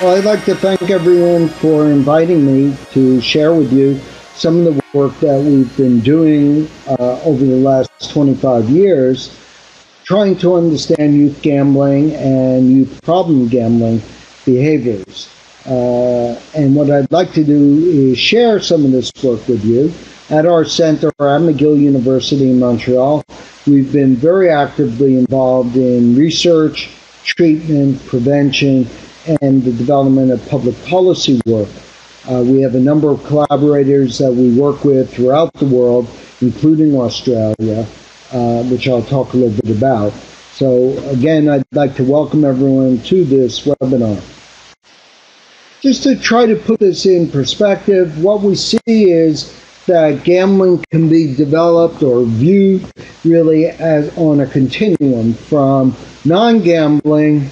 Well, I'd like to thank everyone for inviting me to share with you some of the work that we've been doing over the last 25 years, trying to understand youth gambling and youth problem gambling behaviors. And what I'd like to do is share some of this work with you. At our center at McGill University in Montreal, we've been very actively involved in research, treatment, prevention, and the development of public policy work. We have a number of collaborators that we work with throughout the world, including Australia, which I'll talk a little bit about. So again, I'd like to welcome everyone to this webinar. Just to try to put this in perspective, what we see is that gambling can be developed or viewed really as on a continuum from non-gambling,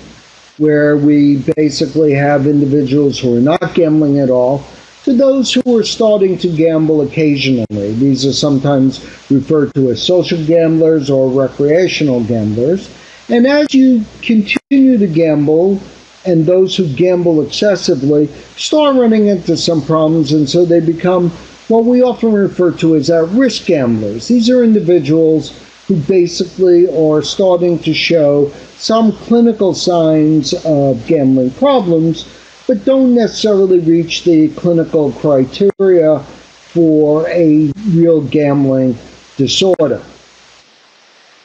where we basically have individuals who are not gambling at all, to those who are starting to gamble occasionally. These are sometimes referred to as social gamblers or recreational gamblers. And as you continue to gamble, and those who gamble excessively start running into some problems, and so they become what we often refer to as at-risk gamblers. These are individuals who basically are starting to show some clinical signs of gambling problems, but don't necessarily reach the clinical criteria for a real gambling disorder.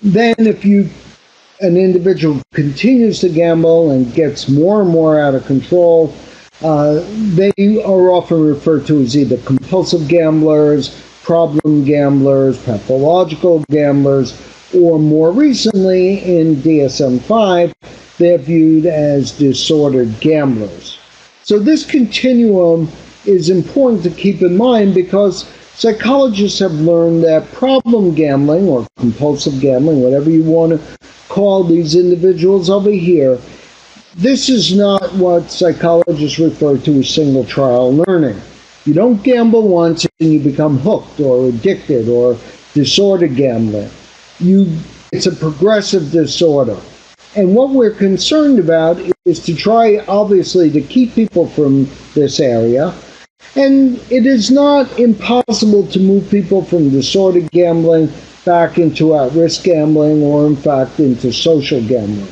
Then if an individual continues to gamble and gets more and more out of control, they are often referred to as either compulsive gamblers, problem gamblers, pathological gamblers, or more recently in DSM-5, they're viewed as disordered gamblers. So this continuum is important to keep in mind because psychologists have learned that problem gambling or compulsive gambling, whatever you want to call these individuals over here, this is not what psychologists refer to as single trial learning. You don't gamble once and you become hooked or addicted or disordered gambling. It's a progressive disorder. And what we're concerned about is to try, obviously, to keep people from this area. And it is not impossible to move people from disordered gambling back into at-risk gambling or, in fact, into social gambling.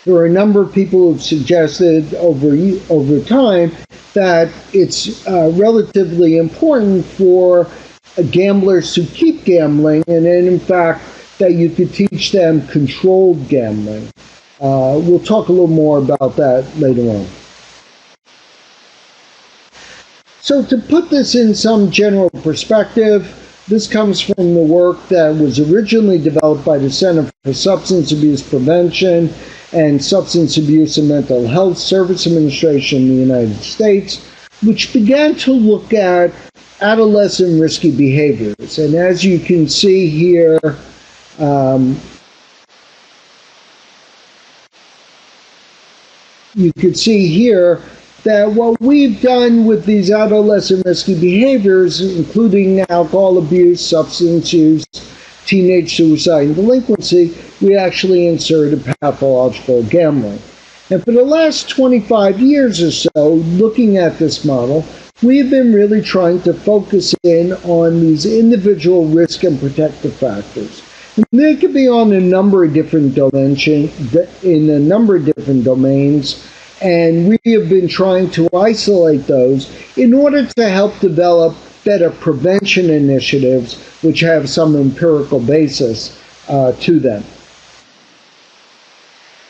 There are a number of people who have suggested over time that it's relatively important for gamblers to keep gambling, and then in fact that you could teach them controlled gambling. We'll talk a little more about that later on. So to put this in some general perspective, this comes from the work that was originally developed by the Center for Substance Abuse Prevention and Substance Abuse and Mental Health Service Administration in the United States, which began to look at adolescent risky behaviors. And as you can see here, you can see here that what we've done with these adolescent risky behaviors, including alcohol abuse, substance use, teenage suicide and delinquency, we actually inserted pathological gambling. And for the last 25 years or so, looking at this model, we've been really trying to focus in on these individual risk and protective factors. And they could be on a number of different domains, and we have been trying to isolate those in order to help develop better prevention initiatives which have some empirical basis to them.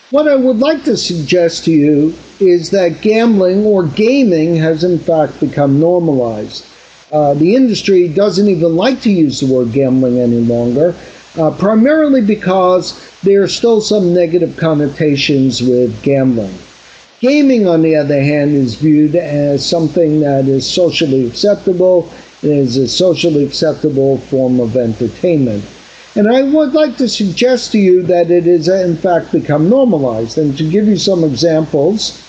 What I would like to suggest to you is that gambling or gaming has in fact become normalized. The industry doesn't even like to use the word gambling any longer, primarily because there are still some negative connotations with gambling. Gaming, on the other hand, is viewed as something that is socially acceptable. It is a socially acceptable form of entertainment. And I would like to suggest to you that it is in fact become normalized. And to give you some examples,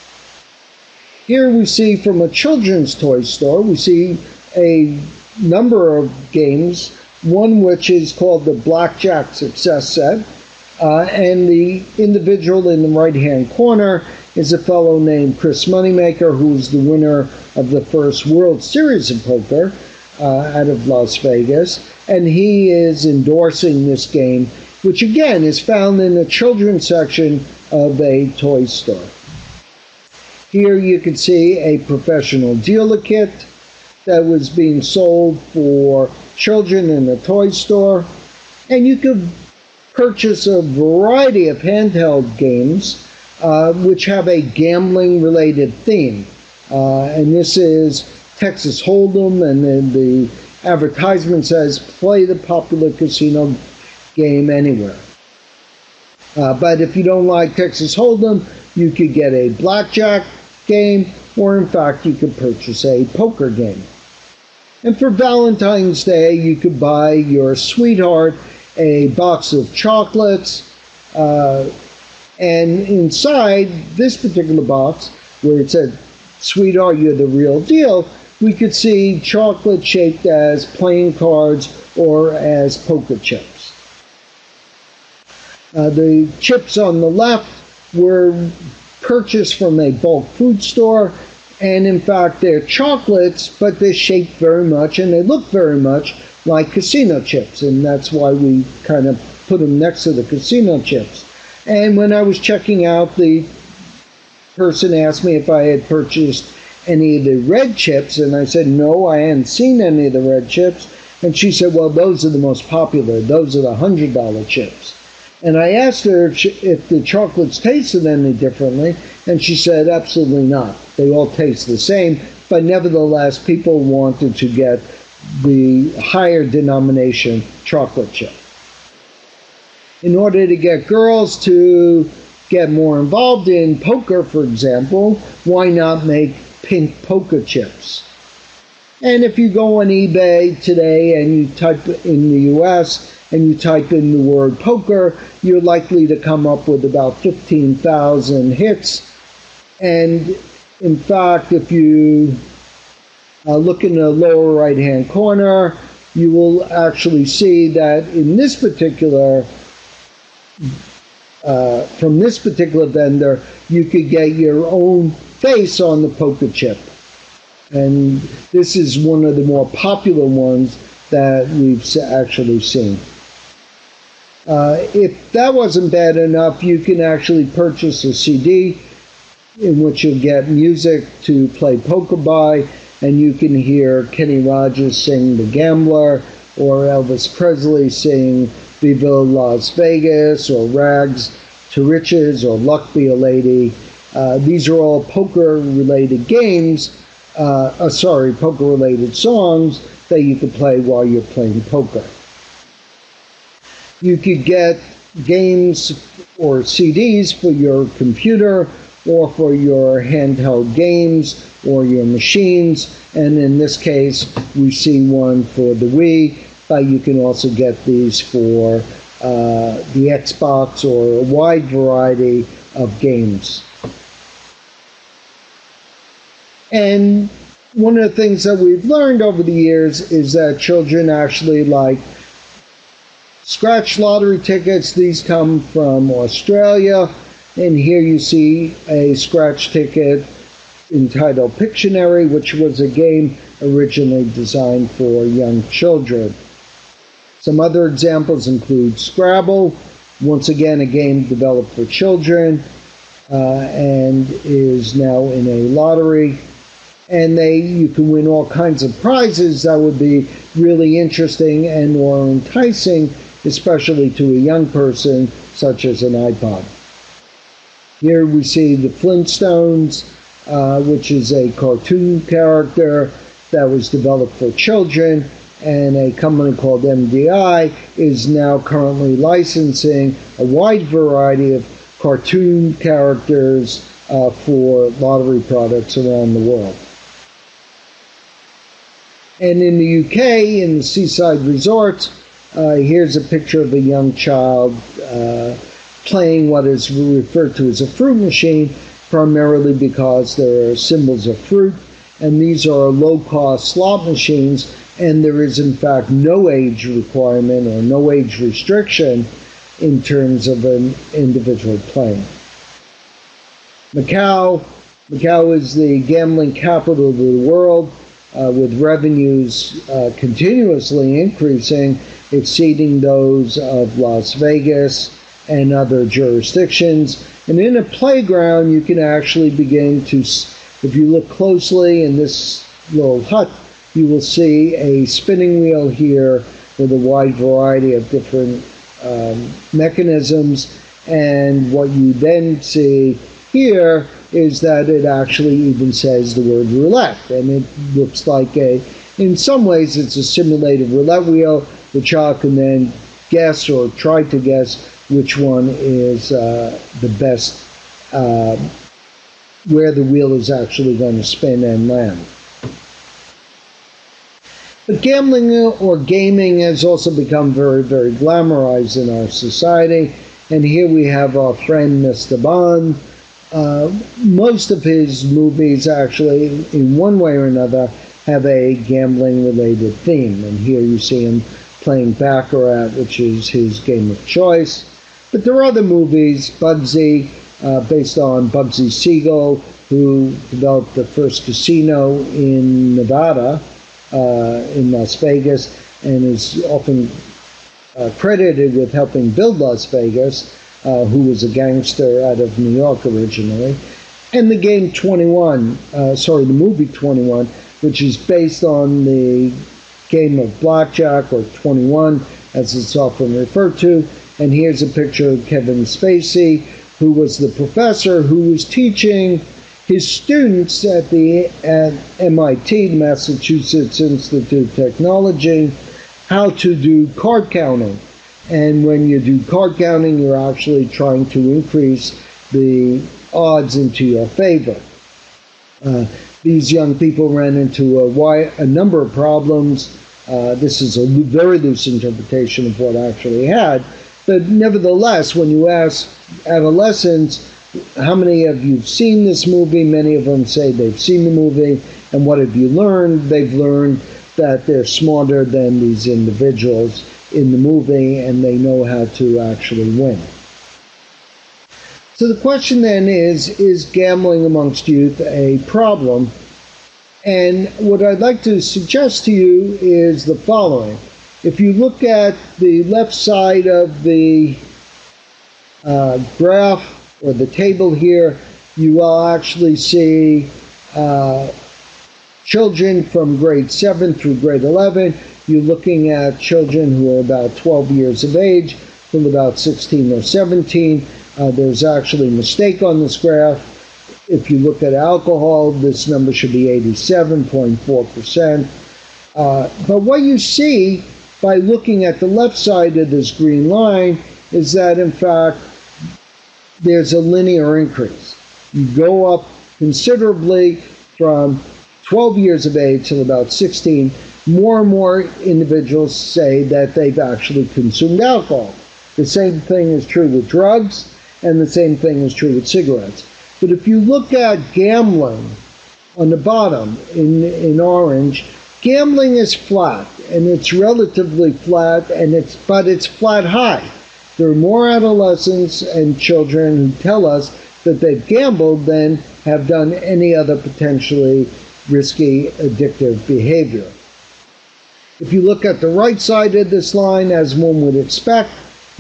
here we see from a children's toy store, we see a number of games, one which is called the Blackjack Success Set. And the individual in the right-hand corner is a fellow named Chris Moneymaker, who's the winner of the first World Series of Poker out of Las Vegas. And he is endorsing this game, which again is found in the children's section of a toy store. Here you can see a professional dealer kit that was being sold for children in a toy store. And you could purchase a variety of handheld games which have a gambling-related theme. And this is Texas Hold'em, and then the advertisement says, play the popular casino game anywhere. But if you don't like Texas Hold'em, you could get a blackjack game, or in fact, you could purchase a poker game. And for Valentine's Day, you could buy your sweetheart a box of chocolates, and inside this particular box, where it said, sweetheart, you're the real deal, we could see chocolate shaped as playing cards or as poker chips. The chips on the left were purchased from a bulk food store, and in fact they're chocolates, but they're shaped very much and they look very much like casino chips, and that's why we kind of put them next to the casino chips. And when I was checking out, the person asked me if I had purchased any of the red chips, and I said no, I hadn't seen any of the red chips. And she said, well, those are the most popular, those are the $100 chips. And I asked her if the chocolates tasted any differently, and she said absolutely not. They all taste the same, but nevertheless people wanted to get the higher denomination chocolate chip. In order to get girls to get more involved in poker, for example, why not make pink poker chips? And if you go on eBay today and you type in the US and you type in the word poker, you're likely to come up with about 15,000 hits. And in fact, if you look in the lower right-hand corner, you will actually see that in this particular, from this particular vendor, you could get your own face on the poker chip. And this is one of the more popular ones that we've actually seen. If that wasn't bad enough, you can actually purchase a CD in which you'll get music to play poker by, and you can hear Kenny Rogers sing The Gambler, or Elvis Presley sing Viva Las Vegas, or Rags to Riches, or Luck Be a Lady. These are all poker-related games, poker-related songs that you could play while you're playing poker. You could get games or CDs for your computer or for your handheld games or your machines, and in this case we see one for the Wii, but you can also get these for the Xbox or a wide variety of games. And one of the things that we've learned over the years is that children actually like scratch lottery tickets. These come from Australia, and here you see a scratch ticket entitled Pictionary, which was a game originally designed for young children. Some other examples include Scrabble, once again a game developed for children, and is now in a lottery. And you can win all kinds of prizes that would be really interesting and or enticing, especially to a young person, such as an iPod. Here we see the Flintstones, which is a cartoon character that was developed for children, and a company called MDI is now currently licensing a wide variety of cartoon characters for lottery products around the world. And in the UK, in the seaside resorts, here's a picture of a young child playing what is referred to as a fruit machine, primarily because there are symbols of fruit, and these are low-cost slot machines, and there is in fact no age requirement or no age restriction in terms of an individual playing. Macau is the gambling capital of the world, with revenues continuously increasing, exceeding those of Las Vegas and other jurisdictions. And in a playground, you can actually begin to, if you look closely in this little hut, you will see a spinning wheel here with a wide variety of different mechanisms. And what you then see here is that it actually even says the word roulette. And it looks like in some ways, it's a simulated roulette wheel. The child can then guess or try to guess which one is the best, where the wheel is actually going to spin and land. But gambling or gaming has also become very, very glamorized in our society. And here we have our friend Mr. Bond. Most of his movies actually, in one way or another, have a gambling-related theme. And here you see him playing Baccarat, which is his game of choice. But there are other movies, Bugsy, based on Bugsy Siegel, who developed the first casino in Nevada, in Las Vegas, and is often credited with helping build Las Vegas, who was a gangster out of New York originally. And the game 21, the movie 21, which is based on the game of Blackjack, or 21, as it's often referred to. And here's a picture of Kevin Spacey, who was the professor who was teaching his students at MIT, Massachusetts Institute of Technology, how to do card counting. And when you do card counting, you're actually trying to increase the odds into your favor. These young people ran into a number of problems. This is a very loose interpretation of what actually had. But nevertheless, when you ask adolescents, how many of you have seen this movie? Many of them say they've seen the movie. And what have you learned? They've learned that they're smarter than these individuals in the movie, and they know how to actually win. So the question then is gambling amongst youth a problem? And what I'd like to suggest to you is the following. If you look at the left side of the graph or the table here, you will actually see children from grade 7 through grade 11. You're looking at children who are about 12 years of age till about 16 or 17. There's actually a mistake on this graph. If you look at alcohol, this number should be 87.4%. But what you see by looking at the left side of this green line is that, in fact, there's a linear increase. You go up considerably from 12 years of age till about 16. More and more individuals say that they've actually consumed alcohol. The same thing is true with drugs, and the same thing is true with cigarettes. But if you look at gambling on the bottom in orange, gambling is flat, and it's relatively flat, but it's flat high. There are more adolescents and children who tell us that they've gambled than have done any other potentially risky addictive behavior. If you look at the right side of this line, as one would expect,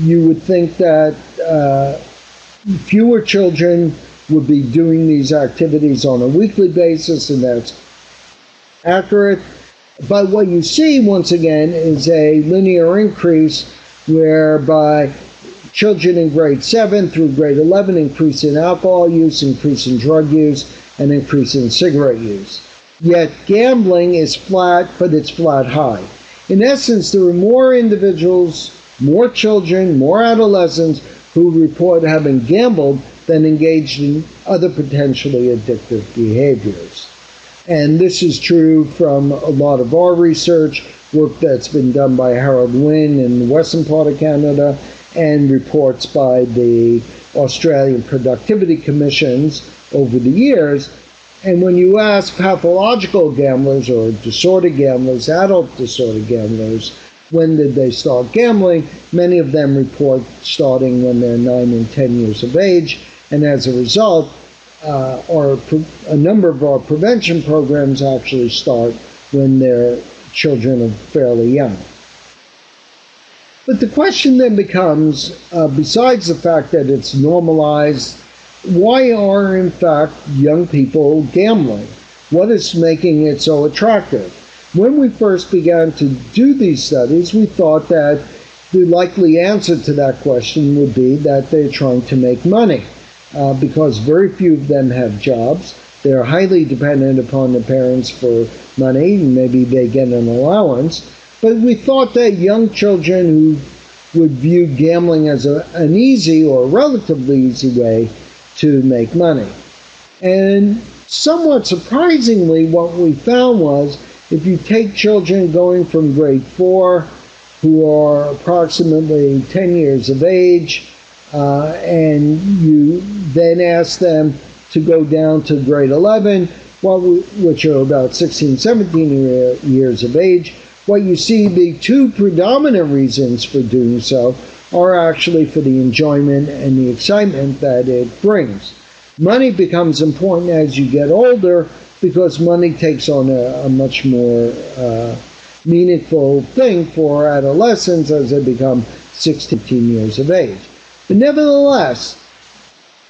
you would think that fewer children would be doing these activities on a weekly basis, and that's accurate. But what you see, once again, is a linear increase whereby children in grade 7 through grade 11 increase in alcohol use, increase in drug use, and increase in cigarette use. Yet gambling is flat, but it's flat high. In essence, there are more individuals, more children, more adolescents who report having gambled than engaged in other potentially addictive behaviors. And this is true from a lot of our research, work that's been done by Harold Wynne in the western part of Canada, and reports by the Australian Productivity Commissions over the years. And when you ask pathological gamblers or disordered gamblers, adult disordered gamblers, When did they start gambling? Many of them report starting when they're 9 and 10 years of age, and as a result, a number of our prevention programs actually start when their children are fairly young. But the question then becomes, besides the fact that it's normalized, why are in fact young people gambling? What is making it so attractive? When we first began to do these studies, we thought that the likely answer to that question would be that they're trying to make money, because very few of them have jobs. They're highly dependent upon their parents for money. Maybe they get an allowance. But we thought that young children who would view gambling as an easy or relatively easy way to make money. And somewhat surprisingly, what we found was if you take children going from grade 4 who are approximately 10 years of age, and you then ask them to go down to grade 11, which are about 16, 17 years of age, what you see the two predominant reasons for doing so are actually for the enjoyment and the excitement that it brings. Money becomes important as you get older because money takes on a much more meaningful thing for adolescents as they become 16 years of age. But nevertheless,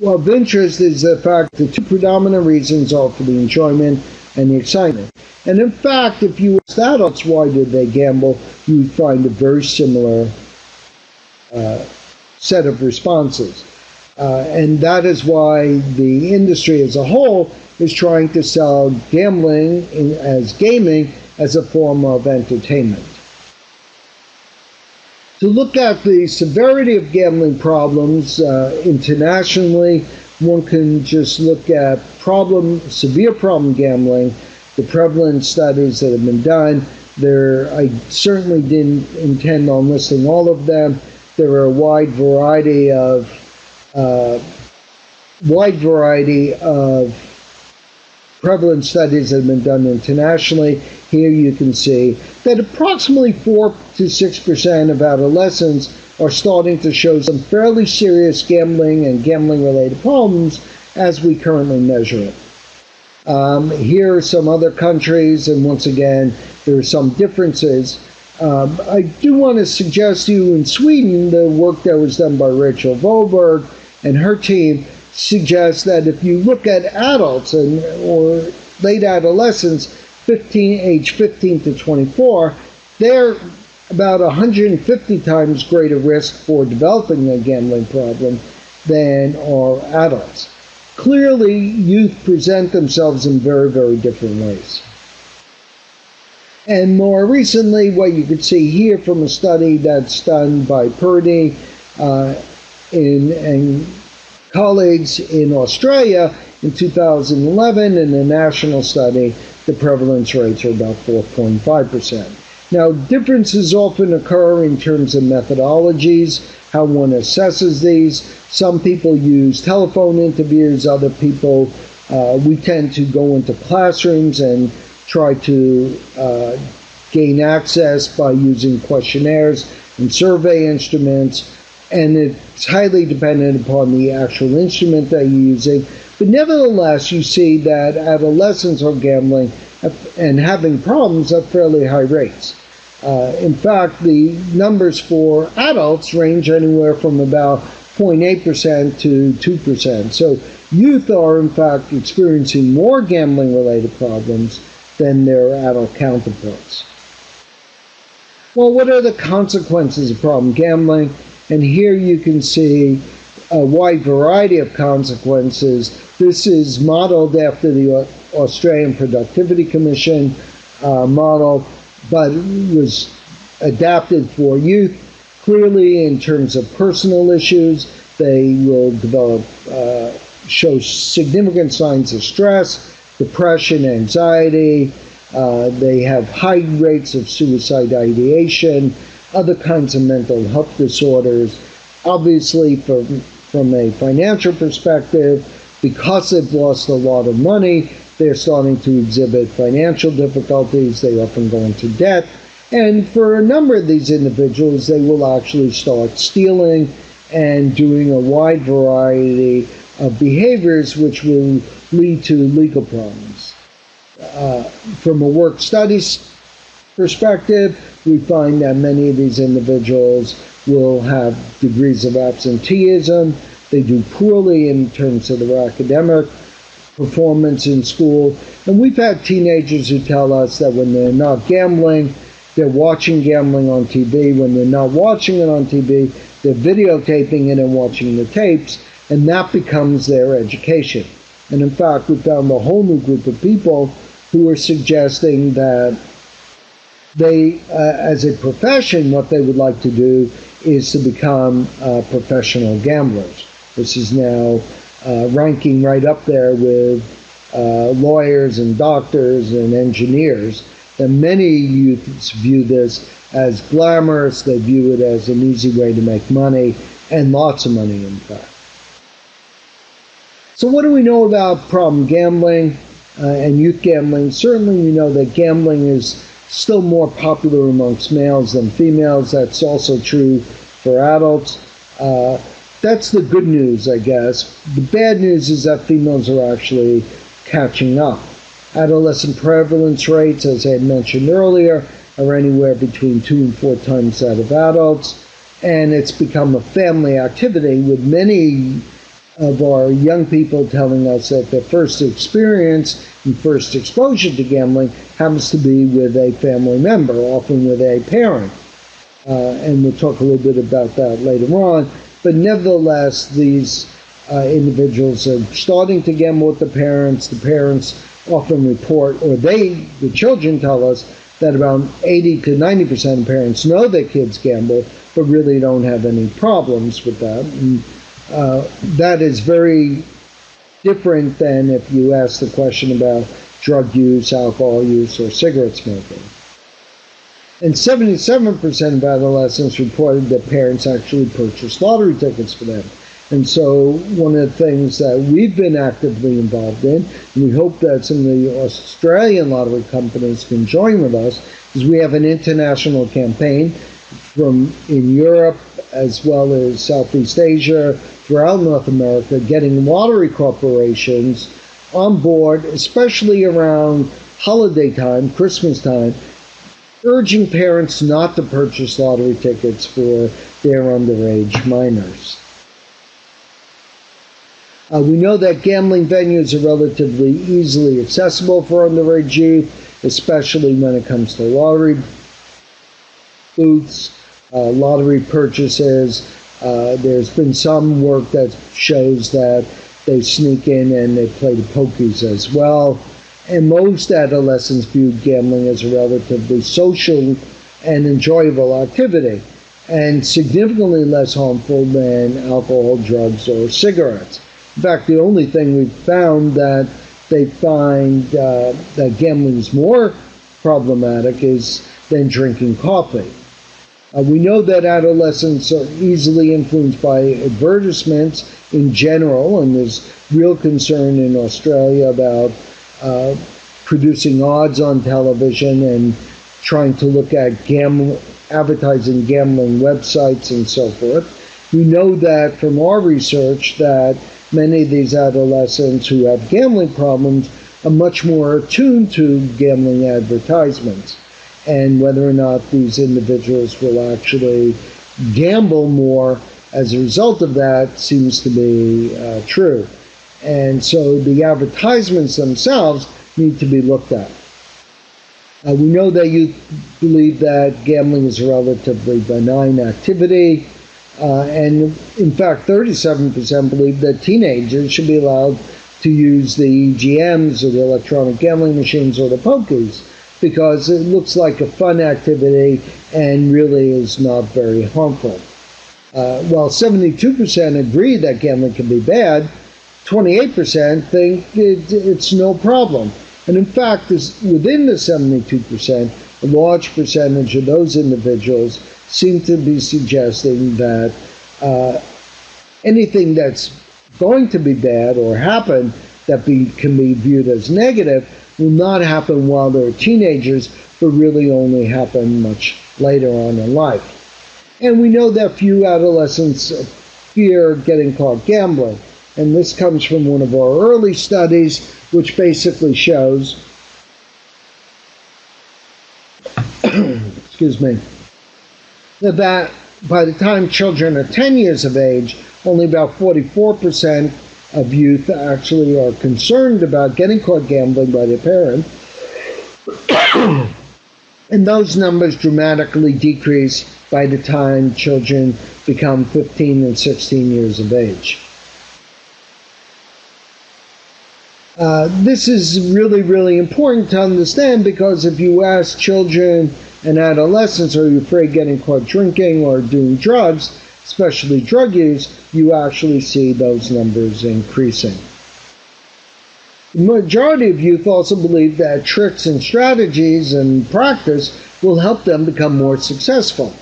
of interest is the fact that the two predominant reasons are for the enjoyment and the excitement. And in fact, if you ask adults why did they gamble, you would find a very similar set of responses. And that is why the industry as a whole is trying to sell gambling as gaming as a form of entertainment. To look at the severity of gambling problems internationally, one can just look at severe problem gambling, the prevalence studies that have been done. I certainly didn't intend on listing all of them. There are a wide variety of prevalence studies that have been done internationally. Here you can see that approximately 4 to 6% of adolescents are starting to show some fairly serious gambling and gambling-related problems as we currently measure it. Here are some other countries, and once again, there are some differences. I do want to suggest to you in Sweden, the work that was done by Rachel Voberg and her team suggests that if you look at adults or late adolescents, age 15 to 24, they're about 150 times greater risk for developing a gambling problem than are adults. Clearly, youth present themselves in very, very different ways. And more recently, what you could see here from a study that's done by Purdy and colleagues in Australia in 2011, in a national study, the prevalence rates are about 4.5%. Now, differences often occur in terms of methodologies, how one assesses these. Some people use telephone interviews, other people, we tend to go into classrooms and try to gain access by using questionnaires and survey instruments, and it's highly dependent upon the actual instrument that you're using. But nevertheless, you see that adolescents are gambling and having problems at fairly high rates. In fact, the numbers for adults range anywhere from about 0.8% to 2%. So youth are, in fact, experiencing more gambling-related problems than their adult counterparts. Well, what are the consequences of problem gambling? And here you can see a wide variety of consequences. This is modeled after the Australian Productivity Commission model, but it was adapted for youth. Clearly, in terms of personal issues, they will show significant signs of stress, depression, anxiety. They have high rates of suicide ideation, other kinds of mental health disorders. Obviously, from a financial perspective, because they've lost a lot of money, they're starting to exhibit financial difficulties. They often go into debt. And for a number of these individuals, they will actually start stealing and doing a wide variety of behaviors which will lead to legal problems. From a work studies perspective, we find that many of these individuals will have degrees of absenteeism. They do poorly in terms of their academic performance in school. And we've had teenagers who tell us that when they're not gambling, they're watching gambling on TV. When they're not watching it on TV, they're videotaping it and watching the tapes, and that becomes their education. And in fact, we found a whole new group of people who are suggesting that they, as a profession, what they would like to do is to become professional gamblers. This is now ranking right up there with lawyers and doctors and engineers. And many youths view this as glamorous. They view it as an easy way to make money, and lots of money, in fact. So what do we know about problem gambling and youth gambling? Certainly we know that gambling is still more popular amongst males than females. That's also true for adults. That's the good news, I guess. The bad news is that females are actually catching up. Adolescent prevalence rates, as I had mentioned earlier, are anywhere between 2 and 4 times that of adults. And it's become a family activity, with many of our young people telling us that their first experience and first exposure to gambling happens to be with a family member, often with a parent. And we'll talk a little bit about that later on. But nevertheless, these individuals are starting to gamble with the parents. The parents often report, or the children tell us, that about 80 to 90% of parents know their kids gamble, but really don't have any problems with that. And that is very different than if you ask the question about drug use, alcohol use, or cigarette smoking. And 77% of adolescents reported that parents actually purchased lottery tickets for them. And so one of the things that we've been actively involved in, and we hope that some of the Australian lottery companies can join with us, is we have an international campaign from in Europe as well as Southeast Asia, throughout North America, getting lottery corporations on board, especially around holiday time, Christmas time, urging parents not to purchase lottery tickets for their underage minors. We know that gambling venues are relatively easily accessible for underage youth, especially when it comes to lottery booths, lottery purchases. There's been some work that shows that they sneak in and they play the pokies as well. And most adolescents view gambling as a relatively social and enjoyable activity, and significantly less harmful than alcohol, drugs, or cigarettes. In fact, the only thing we've found that they find that gambling is more problematic is than drinking coffee. We know that adolescents are easily influenced by advertisements in general, and there's real concern in Australia about producing ads on television and trying to look at advertising gambling websites and so forth. We know that from our research that many of these adolescents who have gambling problems are much more attuned to gambling advertisements, and whether or not these individuals will actually gamble more as a result of that seems to be true. And so the advertisements themselves need to be looked at. We know that you believe that gambling is a relatively benign activity, and in fact 37% believe that teenagers should be allowed to use the EGMs or the electronic gambling machines or the pokies, because it looks like a fun activity and really is not very harmful. While 72% agree that gambling can be bad, 28% think it's no problem. And in fact, within the 72%, a large percentage of those individuals seem to be suggesting that anything that's going to be bad or happen that can be viewed as negative will not happen while they're teenagers, but really only happen much later on in life. And we know that few adolescents fear getting caught gambling. And this comes from one of our early studies, which basically shows excuse me, that by the time children are 10 years of age, only about 44% of youth actually are concerned about getting caught gambling by their parents. And those numbers dramatically decrease by the time children become 15 and 16 years of age. This is really, really important to understand, because if you ask children and adolescents, are you afraid getting caught drinking or doing drugs, especially drug use, you actually see those numbers increasing. The majority of youth also believe that tricks and strategies and practice will help them become more successful.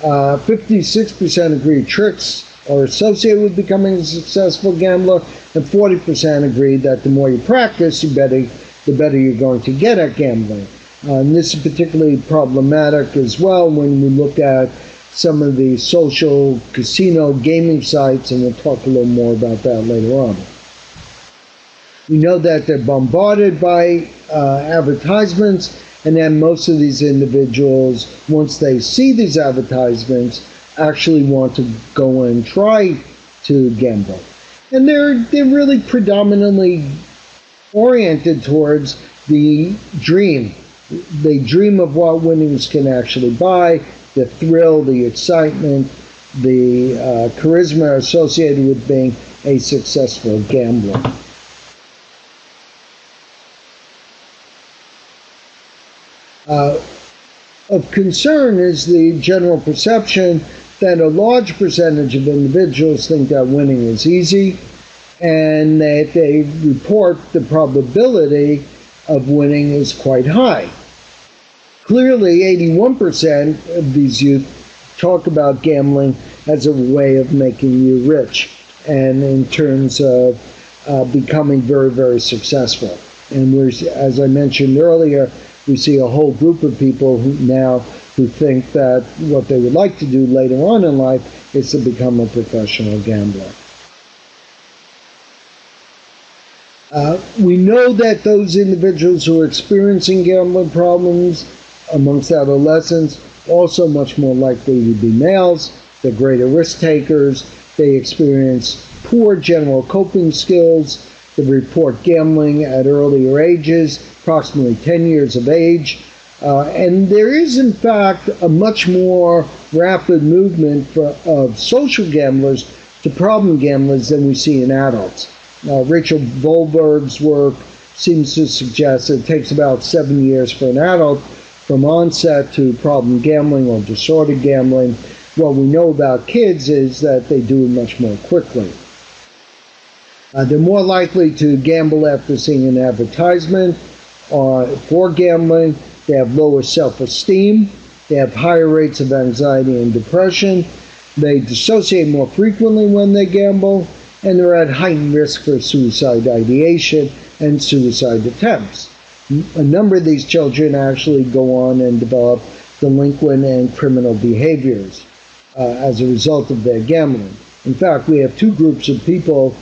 56% agree tricks are associated with becoming a successful gambler, and 40% agree that the more you practice, the better you're going to get at gambling. And this is particularly problematic as well when we look at some of the social casino gaming sites, and we'll talk a little more about that later on. We know that they're bombarded by advertisements, and then most of these individuals, once they see these advertisements, actually want to go and try to gamble. And they're really predominantly oriented towards the dream. They dream of what winnings can actually buy, the thrill, the excitement, the charisma associated with being a successful gambler. Of concern is the general perception that a large percentage of individuals think that winning is easy, and that they report the probability of winning is quite high. Clearly, 81% of these youth talk about gambling as a way of making you rich, and in terms of becoming very, very successful. And as I mentioned earlier, we see a whole group of people who think that what they would like to do later on in life is to become a professional gambler. We know that those individuals who are experiencing gambling problems amongst adolescents also much more likely to be males. They're greater risk takers. They experience poor general coping skills. They report gambling at earlier ages, approximately 10 years of age. And there is, in fact, a much more rapid movement of social gamblers to problem gamblers than we see in adults. Rachel Volberg's work seems to suggest that it takes about 7 years for an adult from onset to problem gambling or disordered gambling. What we know about kids is that they do it much more quickly. They're more likely to gamble after seeing an advertisement for gambling. They have lower self-esteem. They have higher rates of anxiety and depression. They dissociate more frequently when they gamble, and they're at heightened risk for suicide ideation and suicide attempts. A number of these children actually go on and develop delinquent and criminal behaviors as a result of their gambling. In fact, we have two groups of people,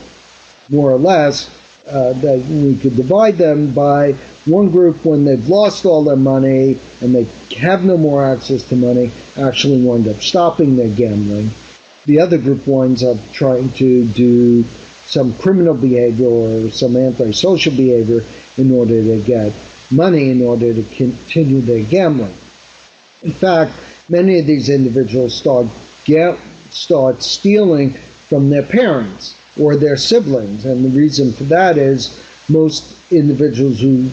more or less, that we could divide them by. One group, when they've lost all their money and they have no more access to money, actually wind up stopping their gambling. The other group winds up trying to do some criminal behavior or some antisocial behavior in order to get money, in order to continue their gambling. In fact, many of these individuals start stealing from their parents or their siblings, and the reason for that is most individuals who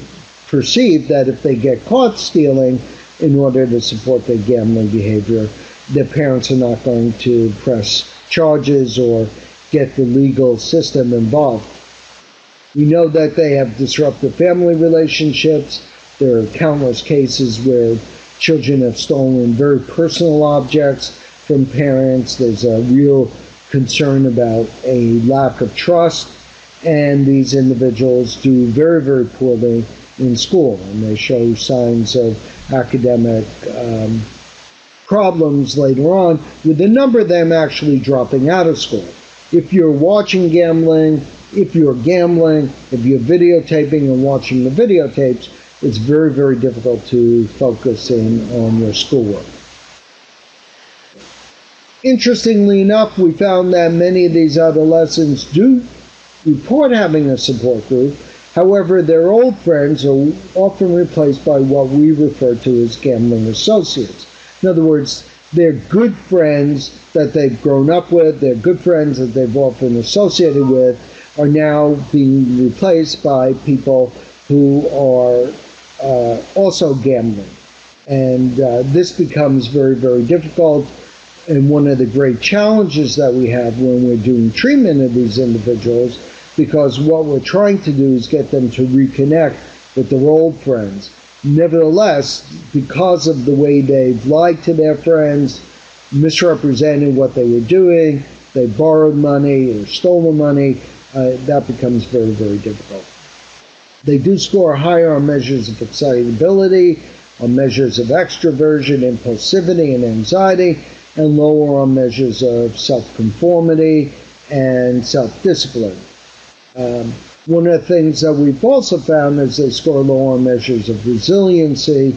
perceive that if they get caught stealing in order to support their gambling behavior, their parents are not going to press charges or get the legal system involved. We know that they have disrupted family relationships. There are countless cases where children have stolen very personal objects from parents. There's a real concern about a lack of trust, and these individuals do very, very poorly in school, and they show signs of academic problems later on, with a number of them actually dropping out of school. If you're watching gambling, if you're gambling, if you're videotaping and watching the videotapes, it's very, very difficult to focus in on your schoolwork. Interestingly enough, we found that many of these adolescents do report having a support group. However, their old friends are often replaced by what we refer to as gambling associates. In other words, they're good friends that they've grown up with, they're good friends that they've often associated with, are now being replaced by people who are also gambling. And this becomes very, very difficult. And one of the great challenges that we have when we're doing treatment of these individuals, because what we're trying to do is get them to reconnect with their old friends. Nevertheless, because of the way they've lied to their friends, misrepresented what they were doing, they borrowed money or stolen money, that becomes very, very difficult. They do score higher on measures of excitability, on measures of extroversion, impulsivity, and anxiety, and lower on measures of self-conformity and self-discipline. One of the things that we've also found is they score lower on measures of resiliency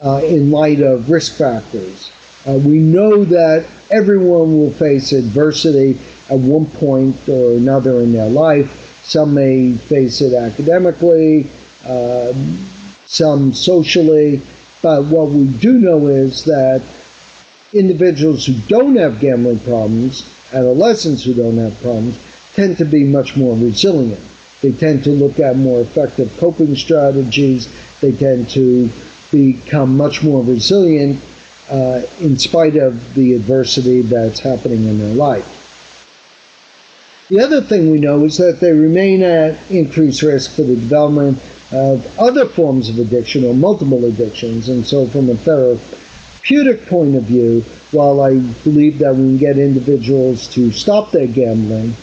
in light of risk factors. We know that everyone will face adversity at one point or another in their life. Some may face it academically, some socially, but what we do know is that individuals who don't have gambling problems, adolescents who don't have problems, tend to be much more resilient. They tend to look at more effective coping strategies. They tend to become much more resilient in spite of the adversity that's happening in their life. The other thing we know is that they remain at increased risk for the development of other forms of addiction or multiple addictions. And so from a therapeutic point of view, while I believe that we can get individuals to stop their gambling,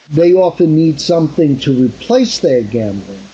they often need something to replace their gambling.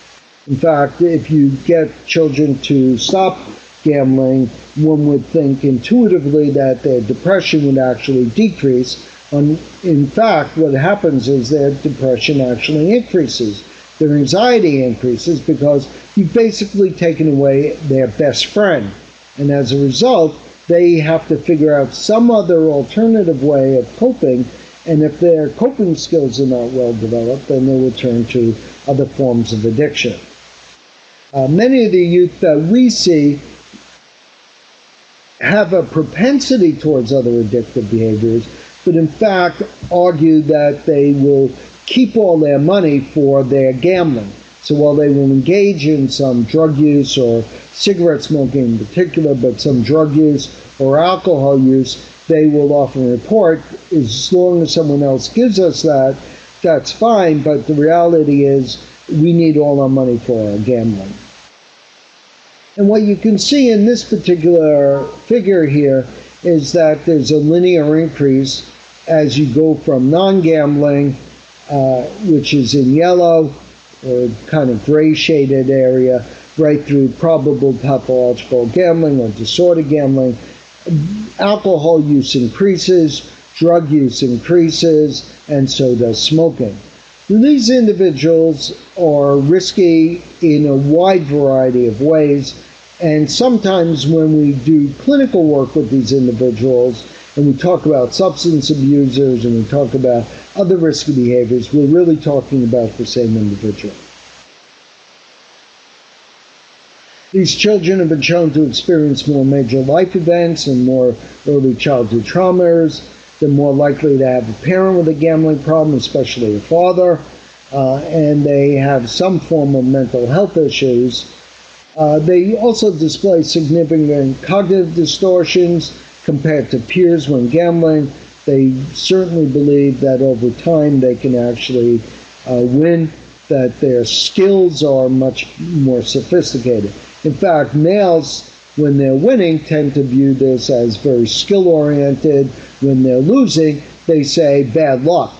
In fact, if you get children to stop gambling, one would think intuitively that their depression would actually decrease. In fact, what happens is their depression actually increases. Their anxiety increases because you've basically taken away their best friend. And as a result, they have to figure out some other alternative way of coping. And if their coping skills are not well developed, then they will turn to other forms of addiction. Many of the youth that we see have a propensity towards other addictive behaviors, but in fact argue that they will keep all their money for their gambling. So while they will engage in some drug use or cigarette smoking in particular, but some drug use or alcohol use, they will often report, as long as someone else gives us that, that's fine, but the reality is we need all our money for our gambling. And what you can see in this particular figure here is that there's a linear increase as you go from non-gambling, which is in yellow, or kind of gray shaded area, right through probable pathological gambling or disordered gambling. Alcohol use increases, drug use increases, and so does smoking. These individuals are risky in a wide variety of ways, and sometimes when we do clinical work with these individuals, and we talk about substance abusers and we talk about other risky behaviors, we're really talking about the same individual. These children have been shown to experience more major life events and more early childhood traumas. They're more likely to have a parent with a gambling problem, especially a father, and they have some form of mental health issues. They also display significant cognitive distortions compared to peers when gambling. They certainly believe that over time they can actually win, that their skills are much more sophisticated. In fact, males, when they're winning, tend to view this as very skill-oriented. When they're losing, they say bad luck.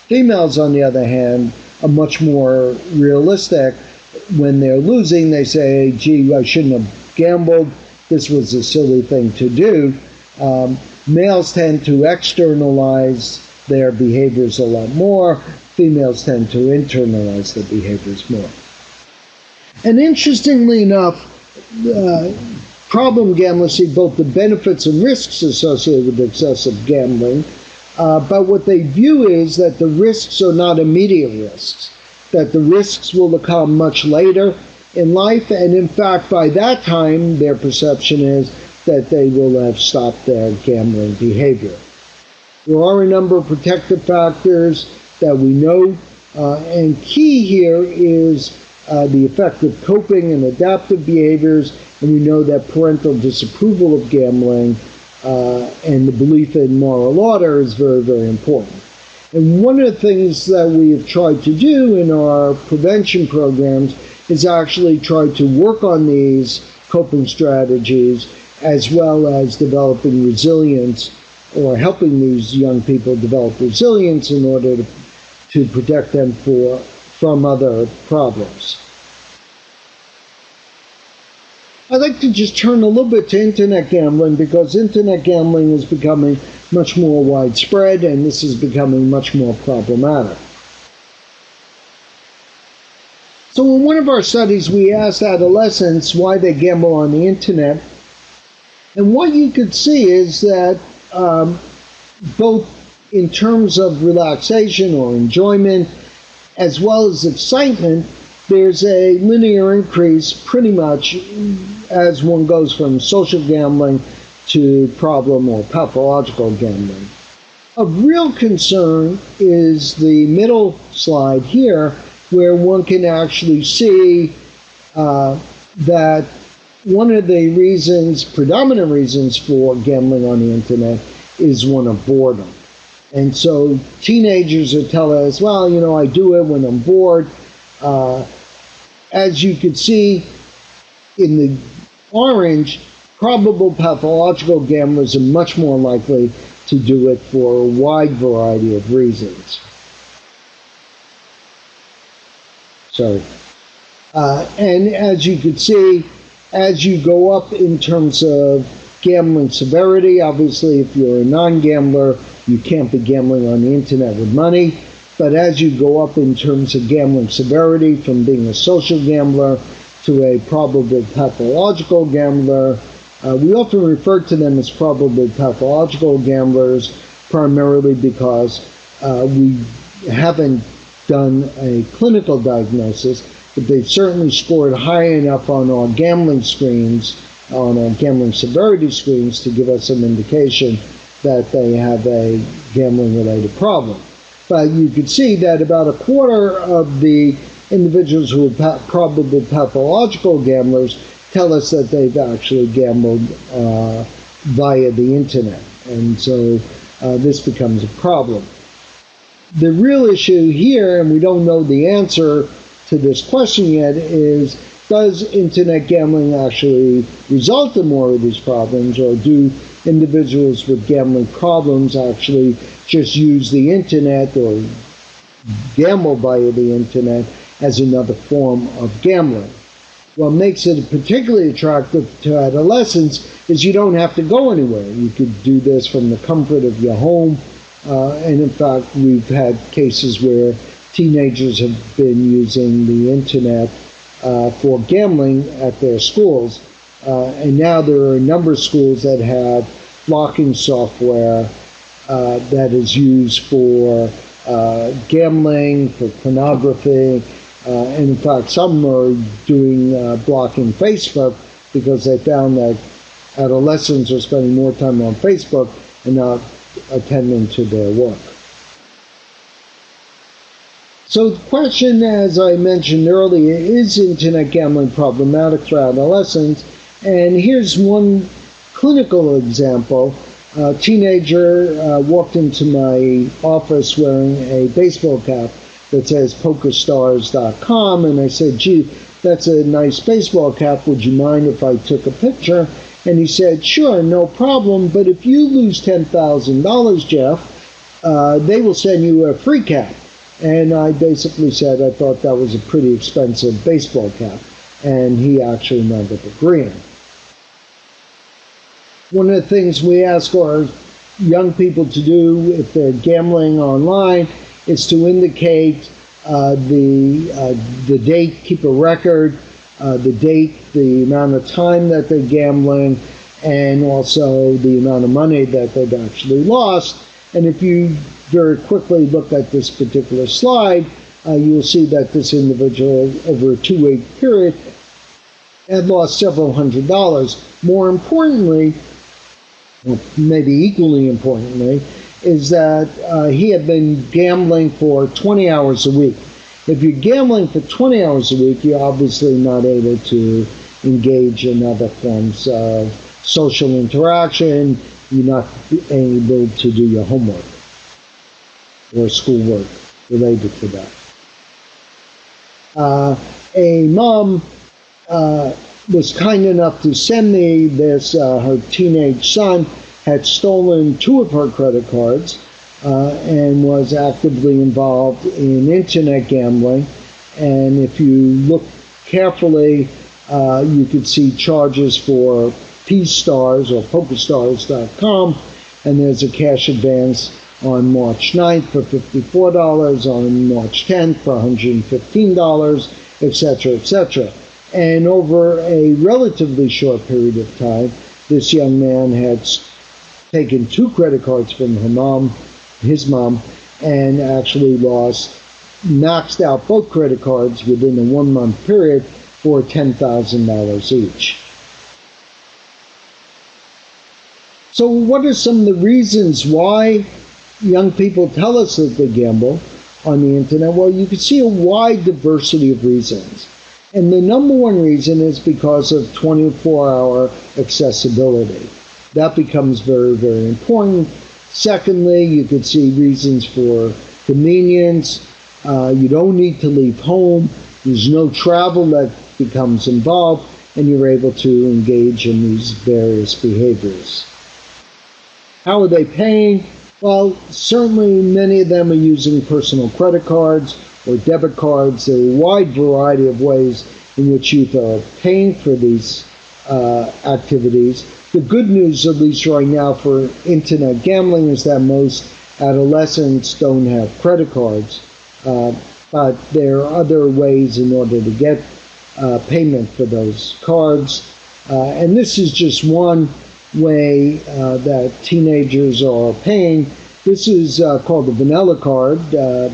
Females, on the other hand, are much more realistic. when they're losing, they say, gee, I shouldn't have gambled. This was a silly thing to do. Males tend to externalize their behaviors a lot more. Females tend to internalize their behaviors more. And interestingly enough, problem gamblers see both the benefits and risks associated with excessive gambling, but what they view is that the risks are not immediate risks, that the risks will come much later in life, and in fact, by that time, their perception is that they will have stopped their gambling behavior. There are a number of protective factors that we know, and key here is the effect of coping and adaptive behaviors, and we know that parental disapproval of gambling and the belief in moral order is very, very important. And one of the things that we have tried to do in our prevention programs is actually try to work on these coping strategies as well as developing resilience, or helping these young people develop resilience in order to protect them from other problems. I'd like to just turn a little bit to internet gambling, because internet gambling is becoming much more widespread and this is becoming much more problematic. So in one of our studies, we asked adolescents why they gamble on the internet. And what you could see is that both in terms of relaxation or enjoyment, as well as excitement, there's a linear increase pretty much as one goes from social gambling to problem or pathological gambling. Of real concern is the middle slide here, where one can actually see that one of the reasons, predominant reasons for gambling on the internet is one of boredom. And so teenagers are telling us, well, you know, I do it when I'm bored. As you can see in the orange, probable pathological gamblers are much more likely to do it for a wide variety of reasons. Sorry. And as you can see, as you go up in terms of gambling severity, obviously if you're a non-gambler, you can't be gambling on the internet with money. But as you go up in terms of gambling severity, from being a social gambler to a probable pathological gambler, we often refer to them as probable pathological gamblers, primarily because we haven't done a clinical diagnosis, but they've certainly scored high enough on our gambling screens, on our gambling severity screens, to give us some indication that they have a gambling-related problem. But you can see that about a quarter of the individuals who are probable pathological gamblers tell us that they've actually gambled via the internet. And so this becomes a problem. The real issue here, and we don't know the answer to this question yet, is does internet gambling actually result in more of these problems, or do individuals with gambling problems actually just use the internet or gamble via the internet as another form of gambling? What makes it particularly attractive to adolescents is you don't have to go anywhere. You could do this from the comfort of your home. And in fact, we've had cases where teenagers have been using the internet for gambling at their schools. And now there are a number of schools that have blocking software that is used for gambling, for pornography, and in fact some are doing blocking Facebook because they found that adolescents are spending more time on Facebook and not attending to their work. So the question, as I mentioned earlier, is internet gambling problematic for adolescents? And here's one clinical example. A teenager walked into my office wearing a baseball cap that says PokerStars.com, and I said, gee, that's a nice baseball cap. Would you mind if I took a picture? And he said, sure, no problem, but if you lose $10,000, Jeff, they will send you a free cap. And I basically said I thought that was a pretty expensive baseball cap, and he actually ended up agreeing. One of the things we ask our young people to do if they're gambling online is to indicate the date, keep a record, the date, the amount of time that they're gambling, and also the amount of money that they've actually lost. And if you very quickly look at this particular slide, you'll see that this individual, over a 2-week period, had lost several $100s. More importantly, or maybe equally importantly, is that he had been gambling for 20 hours a week. If you're gambling for 20 hours a week, you're obviously not able to engage in other forms of social interaction. You're not able to do your homework or schoolwork related to that. A mom was kind enough to send me this. Her teenage son had stolen 2 of her credit cards and was actively involved in internet gambling. And if you look carefully, you could see charges for PStars or PokerStars.com, and there's a cash advance on March 9th for $54, on March 10th for $115, etc., etc. And over a relatively short period of time, this young man had taken 2 credit cards from his mom, and actually maxed out both credit cards within a 1-month period for $10,000 each. So what are some of the reasons why young people tell us that they gamble on the internet? Well, you can see a wide diversity of reasons. And the number one reason is because of 24-hour accessibility. That becomes very, very important. Secondly, you could see reasons for convenience. You don't need to leave home. There's no travel that becomes involved, and you're able to engage in these various behaviors. How are they paying? Well, certainly many of them are using personal credit cards or debit cards. There are a wide variety of ways in which youth are paying for these activities. The good news, at least right now, for internet gambling is that most adolescents don't have credit cards, but there are other ways in order to get payment for those cards. And this is just one way that teenagers are paying. This is called the Vanilla Card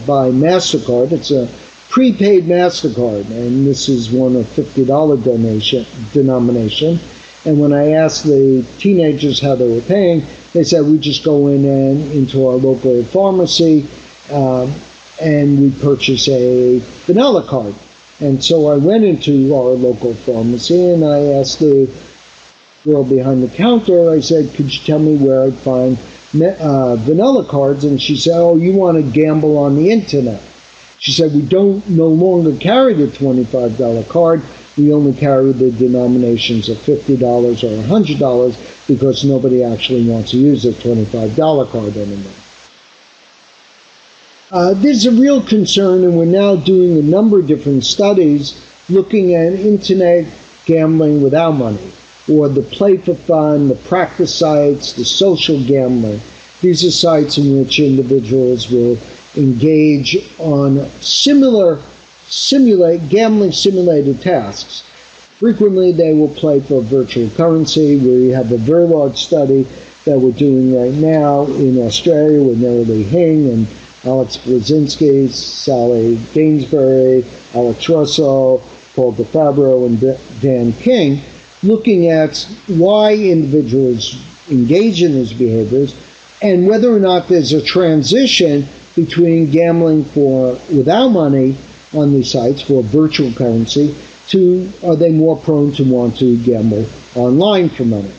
by MasterCard. It's a prepaid MasterCard, and this is one of $50 denomination. And when I asked the teenagers how they were paying, they said, we just go in and into our local pharmacy and we purchase a Vanilla Card. And so I went into our local pharmacy and I asked the girl behind the counter, I said, could you tell me where I'd find Vanilla Cards? And she said, oh, you want to gamble on the internet. She said, we no longer carry the $25 card. We only carry the denominations of $50 or $100 because nobody actually wants to use a $25 card anymore. There's a real concern, and we're now doing a number of different studies looking at internet gambling without money, or the play for fun, the practice sites, the social gambling. These are sites in which individuals will engage on gambling simulated tasks. Frequently they will play for virtual currency. We have a very large study that we're doing right now in Australia with Nerily Hing and Alex Blazinski, Sally Gainsbury, Alex Russell, Paul DeFabro, and Dan King, looking at why individuals engage in these behaviors and whether or not there's a transition between gambling without money on these sites for virtual currency to are they more prone to want to gamble online for money.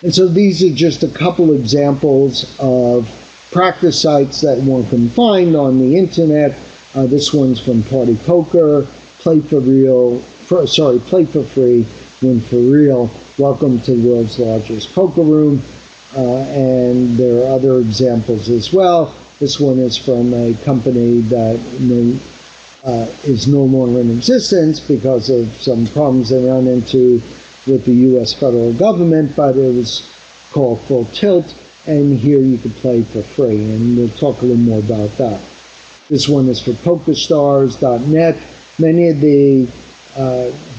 And so these are just a couple examples of practice sites that one can find on the internet. This one's from Party Poker, Play for Free, Win for Real, Welcome to the World's Largest Poker Room, and there are other examples as well. This one is from a company that is no longer in existence because of some problems they ran into with the U.S. federal government, but it was called Full Tilt, and here you can play for free, and we'll talk a little more about that. This one is for PokerStars.net. Many of the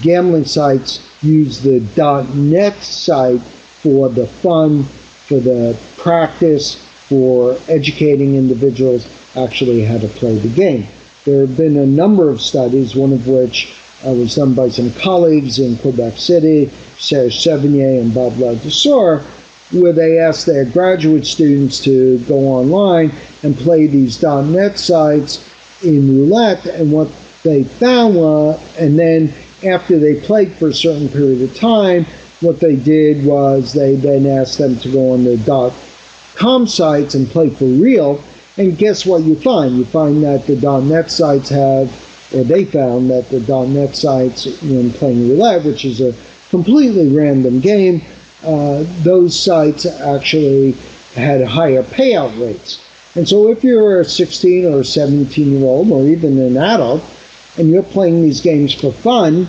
gambling sites use the .net site for the fun, for the practice, for educating individuals actually how to play the game. There have been a number of studies, one of which was done by some colleagues in Quebec City, Serge Sevigny and Bob Ladouceur, where they asked their graduate students to go online and play these .net sites in roulette, and what they found was, and then after they played for a certain period of time, what they did was they then asked them to go on the .com sites and play for real, and guess what you find? You find that the .net sites have, or they found that the .net sites, when playing roulette, which is a completely random game, those sites actually had higher payout rates. And so if you're a 16 or a 17-year-old or even an adult and you're playing these games for fun,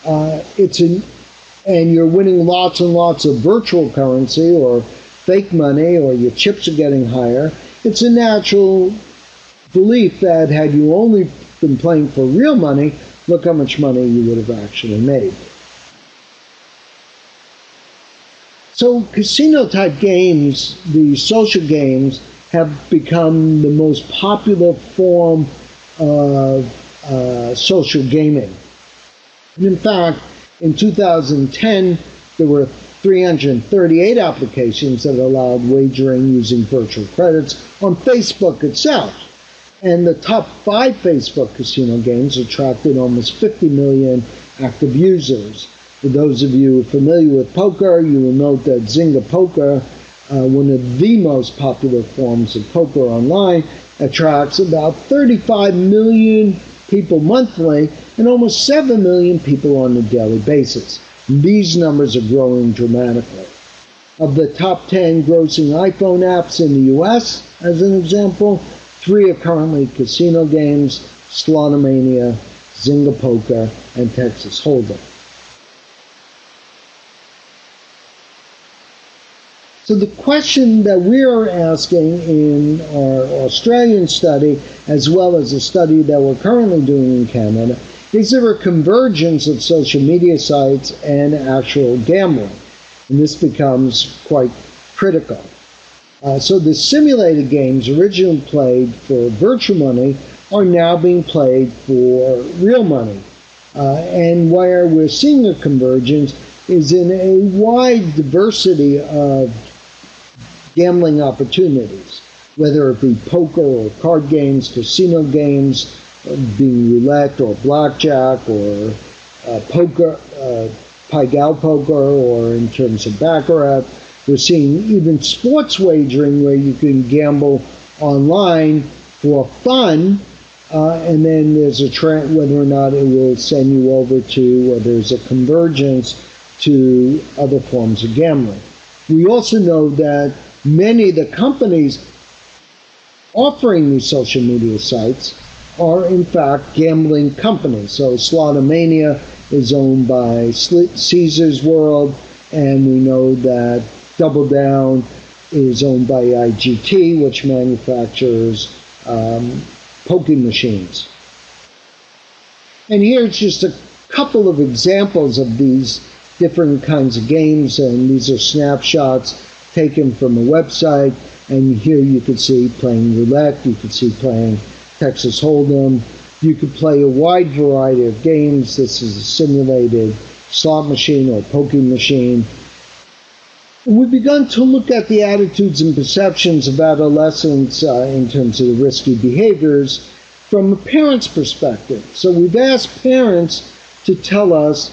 and you're winning lots and lots of virtual currency or fake money, or your chips are getting higher, it's a natural belief that had you only been playing for real money, look how much money you would have actually made. So casino-type games, the social games, have become the most popular form of social gaming. And in fact, in 2010, there were 338 applications that allowed wagering using virtual credits on Facebook itself. And the top 5 Facebook casino games attracted almost 50 million active users. For those of you familiar with poker, you will note that Zynga Poker, one of the most popular forms of poker online, attracts about 35 million people monthly and almost 7 million people on a daily basis. These numbers are growing dramatically. Of the top 10 grossing iPhone apps in the US, as an example, 3 are currently casino games: Slotomania, Zynga Poker, and Texas Hold'em. So the question that we are asking in our Australian study, as well as a study that we're currently doing in Canada, is there a convergence of social media sites and actual gambling? And this becomes quite critical. So the simulated games originally played for virtual money are now being played for real money. And where we're seeing a convergence is in a wide diversity of gambling opportunities, whether it be poker or card games, casino games, being roulette or blackjack or poker, Pai-Gow poker, or in terms of baccarat. We're seeing even sports wagering where you can gamble online for fun, and then there's a trend whether or not it will send you over to, or there's a convergence to other forms of gambling. We also know that many of the companies offering these social media sites are in fact gambling companies. So Slotomania is owned by Caesars World, and we know that Double Down is owned by IGT, which manufactures poking machines. And here's just a couple of examples of these different kinds of games, and these are snapshots taken from a website, and here you can see playing roulette, you can see playing Texas Hold'em, you could play a wide variety of games. This is a simulated slot machine or poking machine. We've begun to look at the attitudes and perceptions of adolescents in terms of the risky behaviors from a parent's perspective. So we've asked parents to tell us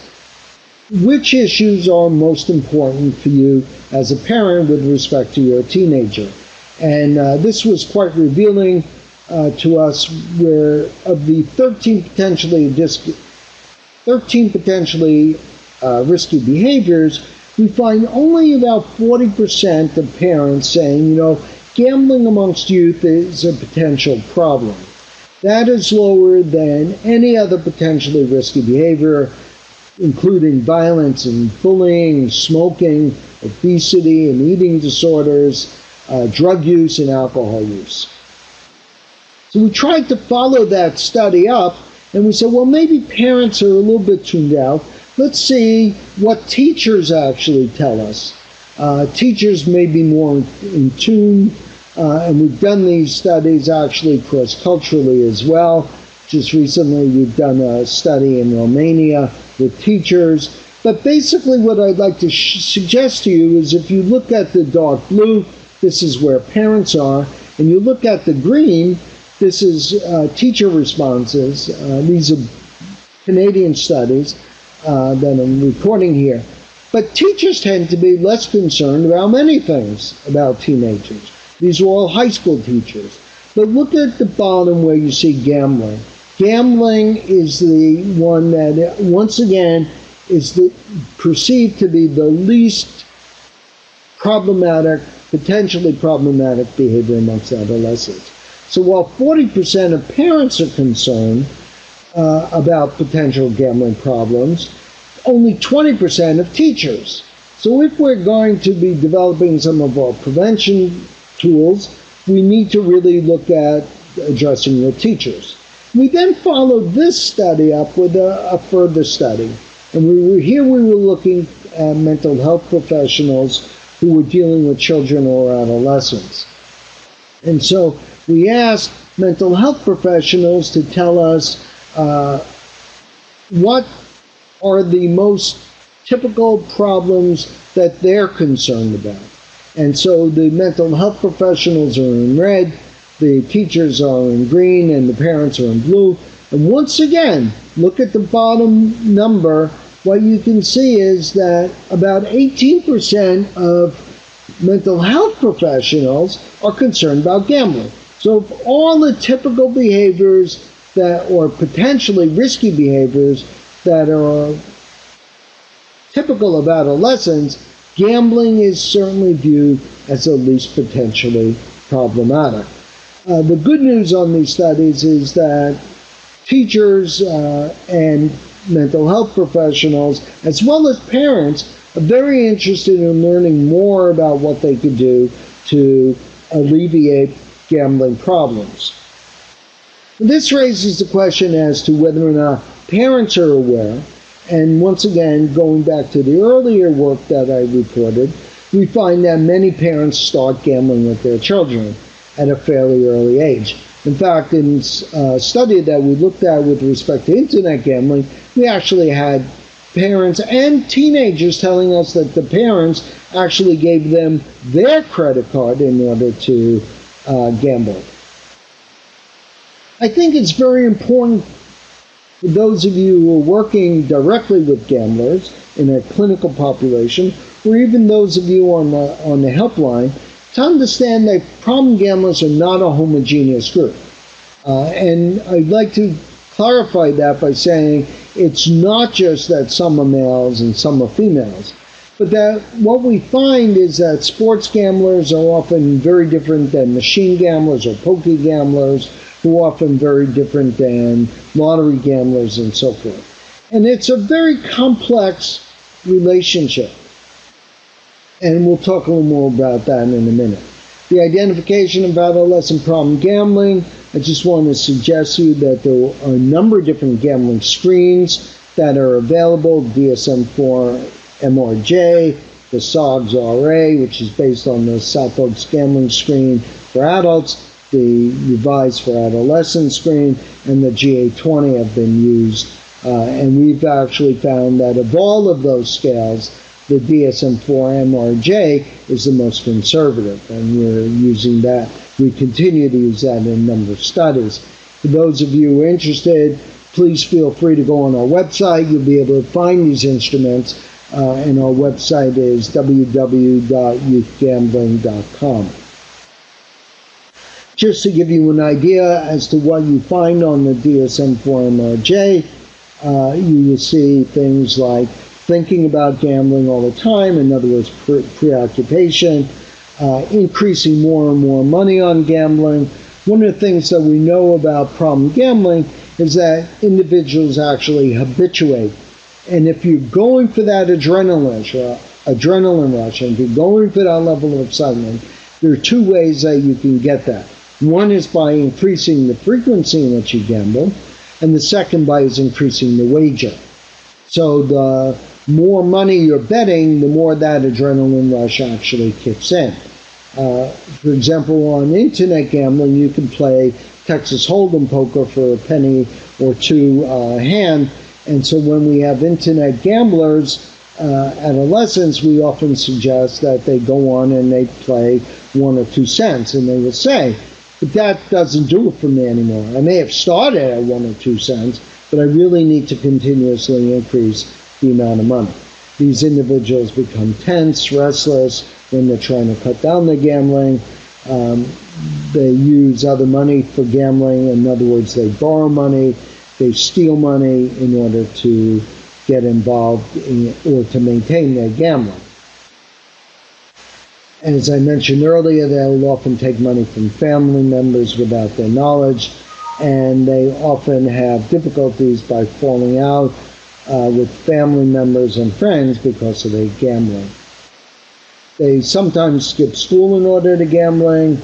which issues are most important for you as a parent with respect to your teenager. And this was quite revealing to us, where of the 13 potentially risky behaviors, we find only about 40% of parents saying, gambling amongst youth is a potential problem. That is lower than any other potentially risky behavior, including violence and bullying, smoking, obesity and eating disorders, drug use and alcohol use. So we tried to follow that study up, and we said, well, maybe parents are a little bit tuned out. Let's see what teachers actually tell us. Teachers may be more in tune, and we've done these studies actually cross-culturally as well. Just recently, we've done a study in Romania with teachers. But basically what I'd like to suggest to you is if you look at the dark blue, this is where parents are, and you look at the green, this is teacher responses. These are Canadian studies that I'm recording here. But teachers tend to be less concerned about many things about teenagers. These are all high school teachers. But look at the bottom where you see gambling. Gambling is the one that, once again, is perceived to be the least problematic, potentially problematic behavior amongst adolescents. So while 40% of parents are concerned about potential gambling problems, only 20% of teachers. So if we're going to be developing some of our prevention tools, we need to really look at addressing the teachers. We then followed this study up with a further study. And we were looking at mental health professionals who were dealing with children or adolescents. And so we asked mental health professionals to tell us what are the most typical problems that they're concerned about. And so the mental health professionals are in red, the teachers are in green, and the parents are in blue. And once again, look at the bottom number. What you can see is that about 18% of mental health professionals are concerned about gambling. So if all the typical behaviors that, or potentially risky behaviors that are typical of adolescents, gambling is certainly viewed as the least potentially problematic. The good news on these studies is that teachers and mental health professionals, as well as parents, are very interested in learning more about what they could do to alleviate gambling problems. This raises the question as to whether or not parents are aware. And once again, going back to the earlier work that I reported, we find that many parents start gambling with their children at a fairly early age. In fact, in a study that we looked at with respect to internet gambling, we actually had parents and teenagers telling us that the parents actually gave them their credit card in order to gamble. I think it's very important for those of you who are working directly with gamblers in a clinical population, or even those of you on the helpline, to understand that problem gamblers are not a homogeneous group. And I'd like to clarify that by saying it's not just that some are males and some are females, but that what we find is that sports gamblers are often very different than machine gamblers or poker gamblers, who are often very different than lottery gamblers and so forth. And it's a very complex relationship. And we'll talk a little more about that in a minute. The identification of adolescent problem gambling, I just want to suggest to you that there are a number of different gambling screens that are available, DSM-4 MRJ, the SOGS-RA, which is based on the South Oaks gambling screen for adults, the revised for adolescent screen, and the GA20 have been used. And we've actually found that of all of those scales, the DSM-4 MRJ is the most conservative, and we're using that. We continue to use that in a number of studies. For those of you who are interested, please feel free to go on our website. You'll be able to find these instruments, and our website is www.youthgambling.com. Just to give you an idea as to what you find on the DSM-4 MRJ, you will see things like thinking about gambling all the time, in other words, preoccupation, increasing more and more money on gambling. One of the things that we know about problem gambling is that individuals actually habituate. And if you're going for that adrenaline rush, and if you're going for that level of excitement, there are two ways that you can get that. One is by increasing the frequency in which you gamble, and the second by is increasing the wager. So the more money you're betting, the more that adrenaline rush actually kicks in. For example, on internet gambling, you can play Texas Hold'em poker for a penny or two a hand. And so when we have internet gamblers, adolescents, we often suggest that they go on and they play 1 or 2 cents. And they will say, but that doesn't do it for me anymore. I may have started at 1 or 2 cents, but I really need to continuously increase the amount of money. These individuals become tense, restless when they're trying to cut down their gambling. They use other money for gambling. In other words, they borrow money, they steal money in order to get involved in, or to maintain their gambling. As I mentioned earlier, they'll often take money from family members without their knowledge, and they often have difficulties by falling out with family members and friends because of their gambling. They sometimes skip school in order to gambling,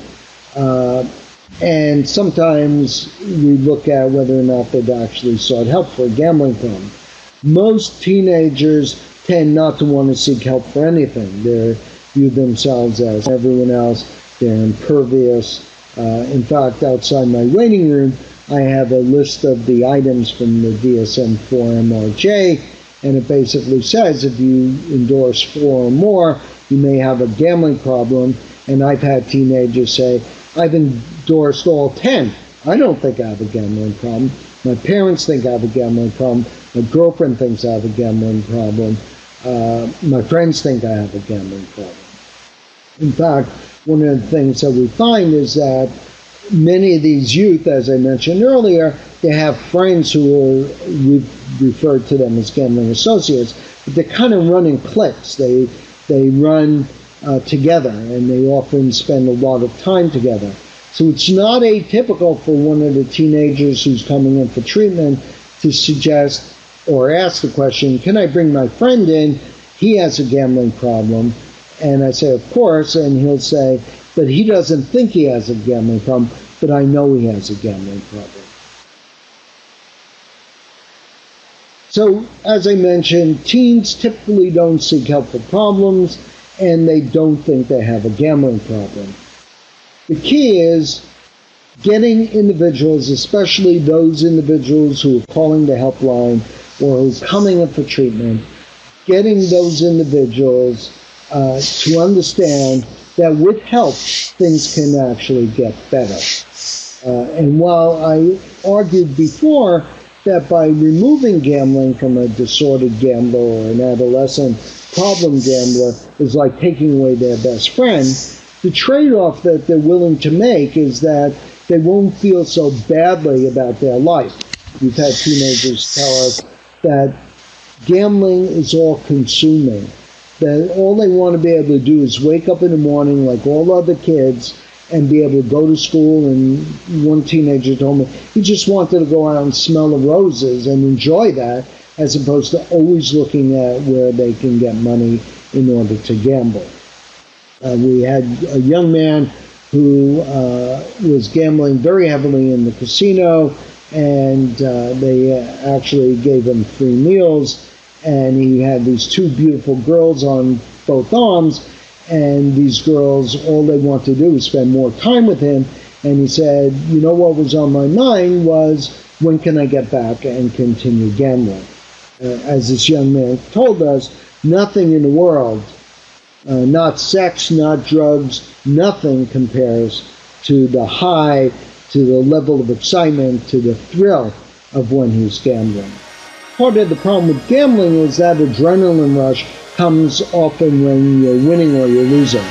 and sometimes we look at whether or not they've actually sought help for a gambling problem. Most teenagers tend not to want to seek help for anything. They view themselves as everyone else. They're impervious. In fact, outside my waiting room, I have a list of the items from the DSM-4 MRJ, and it basically says if you endorse 4 or more, you may have a gambling problem. And I've had teenagers say, I've endorsed all 10. I don't think I have a gambling problem. My parents think I have a gambling problem. My girlfriend thinks I have a gambling problem. My friends think I have a gambling problem. In fact, one of the things that we find is that many of these youth, as I mentioned earlier, they have friends who are, we've referred to them as gambling associates, but they kind of run in cliques. They run together, and they often spend a lot of time together. So it's not atypical for one of the teenagers who's coming in for treatment to suggest or ask the question, can I bring my friend in? He has a gambling problem. And I say, of course, and he'll say, but he doesn't think he has a gambling problem, but I know he has a gambling problem. So, as I mentioned, teens typically don't seek help for problems, and they don't think they have a gambling problem. The key is getting individuals, especially those individuals who are calling the helpline or who are coming in for treatment, getting those individuals to understand that with help, things can actually get better. And while I argued before that by removing gambling from a disordered gambler or an adolescent problem gambler is like taking away their best friend, the trade-off that they're willing to make is that they won't feel so badly about their life. We've had teenagers tell us that gambling is all-consuming, that all they want to be able to do is wake up in the morning like all other kids and be able to go to school. And one teenager told me he just wanted to go out and smell the roses and enjoy that, as opposed to always looking at where they can get money in order to gamble. We had a young man who was gambling very heavily in the casino, and they actually gave him free meals, and he had these 2 beautiful girls on both arms, and these girls, all they want to do is spend more time with him. And he said, you know, what was on my mind was, when can I get back and continue gambling? As this young man told us, nothing in the world, not sex, not drugs, nothing compares to the high, to the level of excitement, to the thrill of when he's gambling. Part of the problem with gambling is that adrenaline rush comes often when you're winning or you're losing.